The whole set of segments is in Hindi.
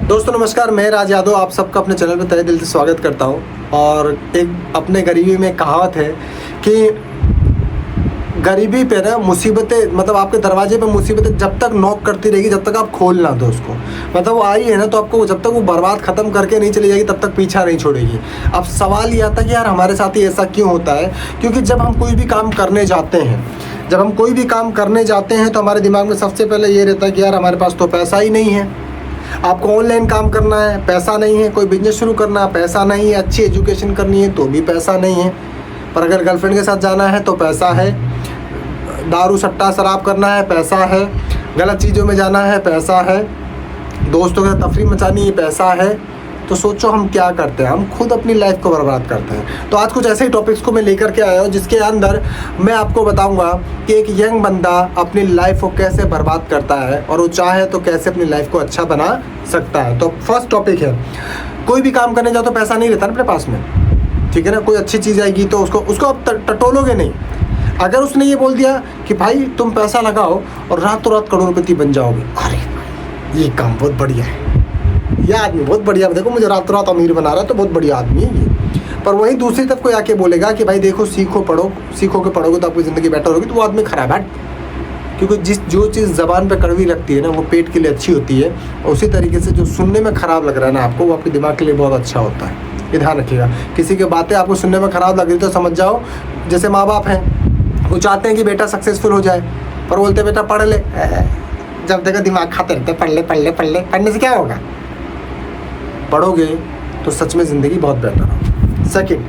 दोस्तों नमस्कार, मैं राज यादव आप सबका अपने चैनल पर तहे दिल से स्वागत करता हूं। और एक अपने गरीबी में कहावत है कि गरीबी पे ना मुसीबतें, मतलब आपके दरवाजे पे मुसीबतें जब तक नॉक करती रहेगी जब तक आप खोल ना दो उसको। मतलब वो आई है ना तो आपको जब तक वो बर्बाद ख़त्म करके नहीं चली जाएगी तब तक पीछा नहीं छोड़ेगी। अब सवाल ये आता है कि यार हमारे साथ ही ऐसा क्यों होता है? क्योंकि जब हम कोई भी काम करने जाते हैं तो हमारे दिमाग में सबसे पहले ये रहता है कि यार हमारे पास तो पैसा ही नहीं है। आपको ऑनलाइन काम करना है, पैसा नहीं है। कोई बिजनेस शुरू करना है, पैसा नहीं है। अच्छी एजुकेशन करनी है तो भी पैसा नहीं है। पर अगर गर्लफ्रेंड के साथ जाना है तो पैसा है। दारू सट्टा शराब करना है, पैसा है। गलत चीज़ों में जाना है, पैसा है। दोस्तों के साथ तफरीह मचानी है, पैसा है। तो सोचो हम क्या करते हैं, हम खुद अपनी लाइफ को बर्बाद करते हैं। तो आज कुछ ऐसे ही टॉपिक्स को मैं लेकर के आया हूँ जिसके अंदर मैं आपको बताऊंगा कि एक यंग बंदा अपनी लाइफ को कैसे बर्बाद करता है और वो चाहे तो कैसे अपनी लाइफ को अच्छा बना सकता है। तो फर्स्ट टॉपिक है, कोई भी काम करने जाओ तो पैसा नहीं रहता ना अपने पास में, ठीक है ना। कोई अच्छी चीज़ आएगी तो उसको आप टटोलोगे नहीं। अगर उसने ये बोल दिया कि भाई तुम पैसा लगाओ और रातों रात करोड़पति बन जाओगे, अरे ये काम बहुत बढ़िया है, ये आदमी बहुत बढ़िया, देखो मुझे रातों रात अमीर बना रहा है तो बहुत बढ़िया आदमी है ये। पर वहीं दूसरी तरफ कोई आके बोलेगा कि भाई देखो सीखो के पढ़ोगे तो आपकी ज़िंदगी बेटर होगी, तो वो आदमी खराब है। क्योंकि जो चीज़ ज़बान पे कड़वी लगती है ना वो पेट के लिए अच्छी होती है, और उसी तरीके से जो सुनने में ख़राब लग रहा है ना आपको, वो आपके दिमाग के लिए बहुत अच्छा होता है। ये ध्यान रखिएगा। किसी की बातें आपको सुनने में ख़राब लग रही तो समझ जाओ, जैसे माँ बाप हैं वो चाहते हैं कि बेटा सक्सेसफुल हो जाए, पर बोलते बेटा पढ़ ले, जब देखो दिमाग खाते रहते पढ़ ले। पढ़ने से क्या होगा? पढ़ोगे तो सच में ज़िंदगी बहुत बेटर हो। सेकंड,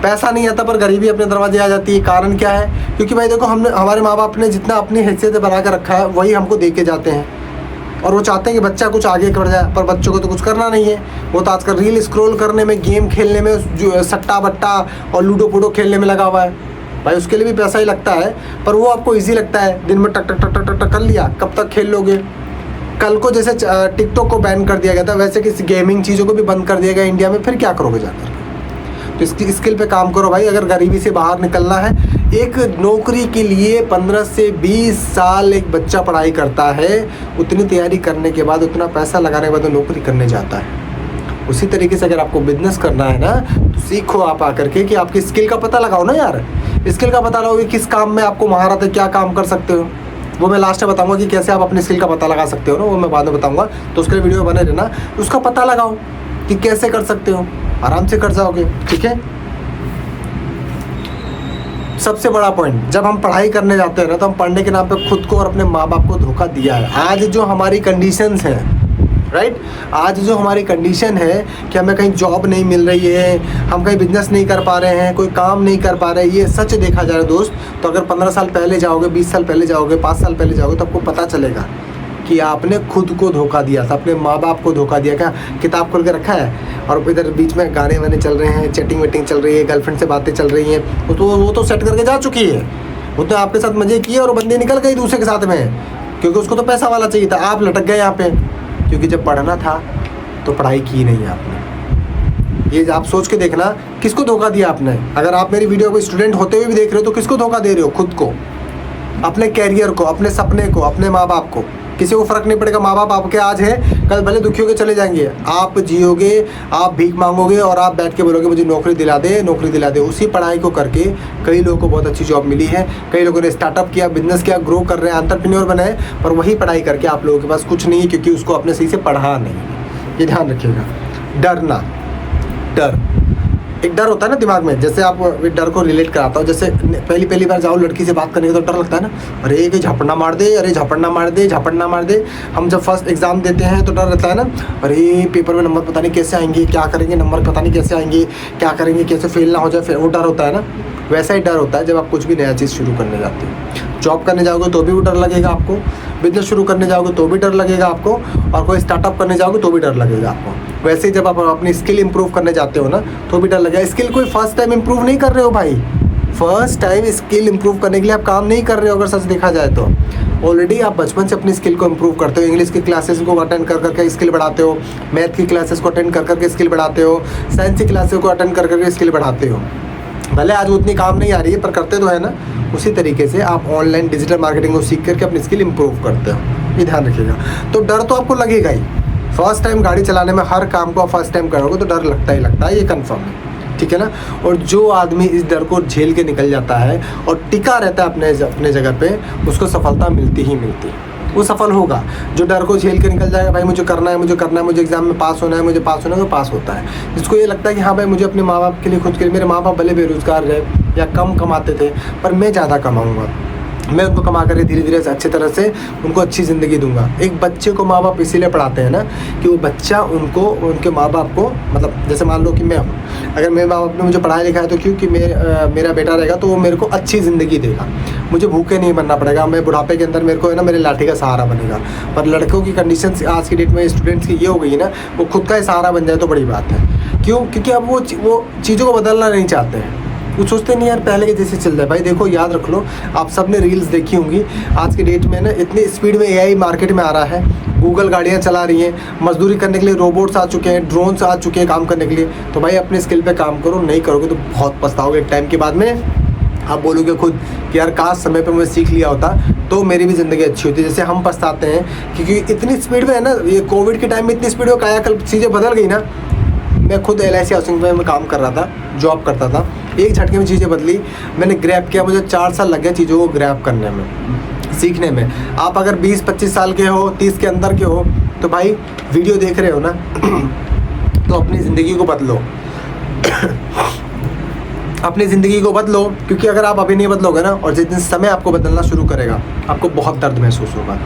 पैसा नहीं आता पर गरीबी अपने दरवाजे आ जाती है। कारण क्या है? क्योंकि भाई देखो हमारे माँ बाप ने जितना अपनी हैसियत बना कर रखा है वही हमको दे के जाते हैं, और वो चाहते हैं कि बच्चा कुछ आगे बढ़ जाए, पर बच्चों को तो कुछ करना नहीं है। वो तो आजकल रील स्क्रॉल करने में, गेम खेलने में, जो सट्टा बट्टा और लूडो पूडो खेलने में लगा हुआ है। भाई उसके लिए भी पैसा ही लगता है, पर वो आपको ईजी लगता है। दिन में टक टक टक टक टक कर लिया, कब तक खेल लोगे? कल को जैसे टिकटॉक को बैन कर दिया गया था वैसे किसी गेमिंग चीज़ों को भी बंद कर दिया गया इंडिया में, फिर क्या करोगे जाकर? तो इसकी स्किल पे काम करो भाई। अगर गरीबी से बाहर निकलना है, एक नौकरी के लिए 15 से 20 साल एक बच्चा पढ़ाई करता है, उतनी तैयारी करने के बाद, उतना पैसा लगाने के बाद वो नौकरी करने जाता है। उसी तरीके से अगर आपको बिजनेस करना है ना तो सीखो आप आकर के कि आपकी स्किल का पता लगाओ ना यार। स्किल का पता लगाओ कि किस काम में आपको महारत है, क्या काम कर सकते हो। वो मैं लास्ट में बताऊंगा कि कैसे आप अपनी स्किल का पता लगा सकते हो ना, वो मैं बाद में बताऊंगा। तो उसके लिए वीडियो बने रहना, उसका पता लगाओ कि कैसे कर सकते हो, आराम से कर जाओगे, ठीक है। सबसे बड़ा पॉइंट, जब हम पढ़ाई करने जाते हैं ना तो हम पढ़ने के नाम पे खुद को और अपने माँ बाप को धोखा दिया है। आज जो हमारी कंडीशंस हैं, राइट, आज जो हमारी कंडीशन है कि हमें कहीं जॉब नहीं मिल रही है, हम कहीं बिजनेस नहीं कर पा रहे हैं, कोई काम नहीं कर पा रहे हैं, ये सच देखा जाए दोस्त तो अगर 15 साल पहले जाओगे, 20 साल पहले जाओगे, 5 साल पहले जाओगे तो आपको पता चलेगा कि आपने खुद को धोखा दिया था, अपने माँ बाप को धोखा दिया। क्या किताब खोल के रखा है और इधर बीच में गाने वाने चल रहे हैं, चैटिंग वेटिंग चल रही है, गर्लफ्रेंड से बातें चल रही हैं, वो तो सेट करके जा चुकी है। वो तो आपके साथ मज़े किए और बंदी निकल गई दूसरे के साथ में, क्योंकि उसको तो पैसा वाला चाहिए था। आप लटक गए यहाँ पे, क्योंकि जब पढ़ना था तो पढ़ाई की नहीं आपने। ये आप सोच के देखना किसको धोखा दिया आपने। अगर आप मेरी वीडियो को स्टूडेंट होते हुए भी देख रहे हो तो किसको धोखा दे रहे हो? खुद को, अपने कैरियर को, अपने सपने को, अपने माँ बाप को। किसी को फ़र्क नहीं पड़ेगा। माँ बाप आपके आज हैं, कल भले दुखी होकर चले जाएंगे। आप जियोगे, आप भीख मांगोगे और आप बैठ के बोलोगे मुझे नौकरी दिला दे, नौकरी दिला दे। उसी पढ़ाई को करके कई लोगों को बहुत अच्छी जॉब मिली है, कई लोगों ने स्टार्टअप किया, बिजनेस किया, ग्रो कर रहे हैं, एंटरप्रेन्योर बने, पर वही पढ़ाई करके आप लोगों के पास कुछ नहीं है क्योंकि उसको आपने सही से पढ़ा नहीं। ये ध्यान रखिएगा। डरना, डर, एक डर होता है ना दिमाग में। जैसे आप डर को रिलेट कराता हूँ, जैसे पहली बार जाओ लड़की से बात करने का तो डर लगता है ना, अरे कि झपड़ना मार दे, अरे झपड़ना मार दे। हम जब फर्स्ट एग्ज़ाम देते हैं तो डर रहता है ना, अरे पेपर में नंबर पता नहीं कैसे आएंगे, क्या करेंगे, नंबर पता नहीं कैसे आएंगे, क्या करेंगे, कैसे फेल ना हो जाए, फिर वो डर होता है ना। वैसा ही डर होता है जब आप कुछ भी नया चीज़ शुरू करने जाते हो। जॉब करने जाओगे तो भी वो डर लगेगा आपको, बिजनेस शुरू करने जाओगे तो भी डर लगेगा आपको, और कोई स्टार्टअप करने जाओगे तो भी डर लगेगा आपको। वैसे ही जब आप अपनी स्किल इंप्रूव करने जाते हो ना तो भी डर लगेगा। स्किल कोई फर्स्ट टाइम इंप्रूव नहीं कर रहे हो भाई, फर्स्ट टाइम स्किल इंप्रूव करने के लिए आप काम नहीं कर रहे हो। अगर सच देखा जाए तो ऑलरेडी आप बचपन से अपनी स्किल को इंप्रूव करते हो। इंग्लिश की क्लासेस को अटेंड कर करके स्किल बढ़ाते हो, मैथ की क्लासेस को अटेंड कर करके स्किल बढ़ाते हो, साइंस की क्लासेस को अटेंड कर करके स्किल बढ़ाते हो। भले आज उतनी काम नहीं आ रही है पर करते तो है ना। उसी तरीके से आप ऑनलाइन डिजिटल मार्केटिंग को सीख करके अपनी स्किल इंप्रूव करते हो। ये ध्यान रखिएगा। तो डर तो आपको लगेगा ही, फर्स्ट टाइम गाड़ी चलाने में हर काम को आप फर्स्ट टाइम करोगे तो डर लगता ही लगता है, ये कन्फर्म है, ठीक है ना। और जो आदमी इस डर को झेल के निकल जाता है और टिका रहता है अपने जगह पे, उसको सफलता मिलती ही मिलती है, वो सफल होगा। जो डर को झेल के निकल जाएगा, भाई मुझे करना है, मुझे एग्जाम में पास होना है, मुझे पास होना है, तो पास होता है। जिसको ये लगता है कि हाँ भाई मुझे अपने माँ बाप के लिए, खुद के लिए, मेरे माँ बाप भले बेरोजगार रहे या कम कमाते थे पर मैं ज़्यादा कमाऊँगा, मैं उनको कमा कर धीरे धीरे अच्छे तरह से उनको अच्छी ज़िंदगी दूंगा। एक बच्चे को माँ बाप इसीलिए पढ़ाते हैं ना कि वो बच्चा उनको, उनके माँ बाप को, मतलब जैसे मान लो कि मैं हूँ, अगर मेरे माँ बाप ने मुझे पढ़ाया लिखाया तो क्योंकि मेरा बेटा रहेगा तो वो मेरे को अच्छी ज़िंदगी देगा, मुझे भूखे नहीं बनना पड़ेगा, मैं बुढ़ापे के अंदर मेरे को है ना मेरे लाठी का सहारा बनेगा। पर लड़कों की कंडीशन आज की डेट में स्टूडेंट्स की ये हो गई ना, वो खुद का ही सहारा बन जाए तो बड़ी बात है। क्यों? क्योंकि अब वो चीज़ों को बदलना नहीं चाहते हैं, वो सोचते नहीं यार पहले के जैसे चल रहा है। भाई देखो, याद रख लो, आप सब ने रील्स देखी होंगी, आज के डेट में ना इतनी स्पीड में एआई मार्केट में आ रहा है, गूगल गाड़ियाँ चला रही हैं, मजदूरी करने के लिए रोबोट्स आ चुके हैं, ड्रोन्स आ चुके हैं काम करने के लिए। तो भाई अपने स्किल पे काम करो, नहीं करोगे तो बहुत पछताओगे एक टाइम के बाद में। आप बोलोगे खुद कि यार काश समय पे मैं सीख लिया होता तो मेरी भी ज़िंदगी अच्छी होती। जैसे हम पछताते हैं क्योंकि इतनी स्पीड में है ना, ये कोविड के टाइम में इतनी स्पीड में कायाकल्प चीज़ें बदल गई ना। मैं खुद LIC हाउसिंग में काम कर रहा था, जॉब करता था, एक झटके में चीज़ें बदली, मैंने ग्रैब किया, मुझे 4 साल लग गए चीज़ों को ग्रैब करने में, सीखने में। आप अगर 20-25 साल के हो, 30 के अंदर के हो, तो भाई वीडियो देख रहे हो ना तो अपनी ज़िंदगी को बदलो अपनी ज़िंदगी को बदलो, क्योंकि अगर आप अभी नहीं बदलोगे ना, और जिस दिन समय आपको बदलना शुरू करेगा, आपको बहुत दर्द महसूस होगा।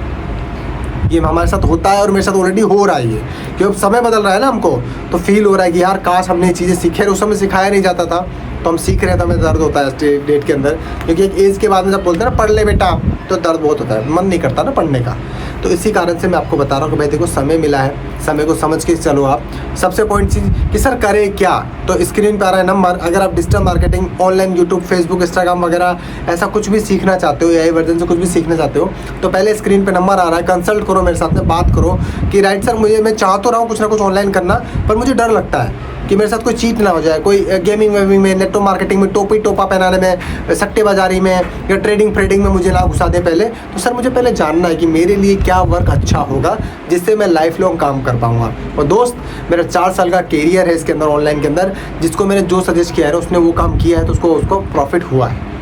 ये हमारे साथ होता है और मेरे साथ ऑलरेडी हो रहा है ये, क्योंकि समय बदल रहा है ना हमको, तो फील हो रहा है कि यार काश हमने ये चीज़ें सीखे, उस समय सिखाया नहीं जाता था तो हम सीख रहे हैं, तो हमें दर्द होता है डेट के अंदर। क्योंकि एक एज के बाद में जब बोलते हैं ना पढ़ ले बेटा, तो दर्द बहुत होता है, मन नहीं करता ना पढ़ने का। तो इसी कारण से मैं आपको बता रहा हूँ कि भाई देखो, समय मिला है, समय को समझ के चलो आप। सबसे पॉइंट चीज़ कि सर करे क्या, तो स्क्रीन पर आ रहा है नंबर। अगर आप digital marketing, online YouTube, Facebook, Instagram वगैरह ऐसा कुछ भी सीखना चाहते हो, AI वर्जन से कुछ भी सीखना चाहते हो, तो पहले स्क्रीन पर नंबर आ रहा है, कंसल्ट करो मेरे साथ में, बात करो कि राइट सर मैं चाह तो रहा हूँ कुछ ना कुछ ऑनलाइन करना, पर मुझे डर लगता है कि मेरे साथ कोई चीट ना हो जाए, कोई गेमिंग वेमिंग में, नेटवर्क मार्केटिंग में, टोपा पहनाने में, सट्टेबाजारी में या ट्रेडिंग में मुझे ना घुसा दे पहले। तो सर मुझे पहले जानना है कि मेरे लिए क्या वर्क अच्छा होगा जिससे मैं लाइफ लॉन्ग काम कर पाऊँगा। और दोस्त, मेरा 4 साल का कैरियर है इसके अंदर, ऑनलाइन के अंदर, जिसको मैंने जो सजेस्ट किया है उसने वो काम किया है, तो उसको प्रॉफिट हुआ है।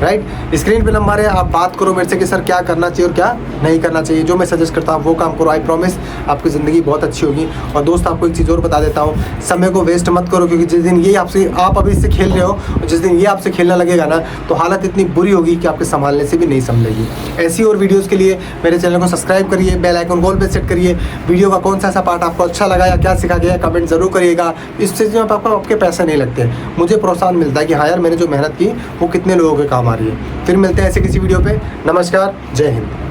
राइट, स्क्रीन पे नंबर है, आप बात करो मेरे से कि सर क्या करना चाहिए और क्या नहीं करना चाहिए। जो मैं सजेस्ट करता हूँ वो काम करो, आई प्रॉमिस आपकी ज़िंदगी बहुत अच्छी होगी। और दोस्त, आपको एक चीज़ और बता देता हूँ, समय को वेस्ट मत करो, क्योंकि जिस दिन ये आप अभी इससे खेल रहे हो, और जिस दिन ये आपसे खेलने लगेगा ना, तो हालत इतनी बुरी होगी कि आपके संभालने से भी नहीं संभलेगी। ऐसी और वीडियोज़ के लिए मेरे चैनल को सब्सक्राइब करिए, बेल आइकन कॉल पर सेट करिए। वीडियो का कौन सा ऐसा पार्ट आपको अच्छा लगा या क्या सिखा गया, कमेंट जरूर करिएगा। इस चीज़ में आपके पैसे नहीं लगते, मुझे प्रोत्साहन मिलता है कि हाँ यार मैंने जो मेहनत की वो कितने लोगों के काम आ रही है। फिर मिलते हैं ऐसे किसी वीडियो पे। नमस्कार, जय हिंद।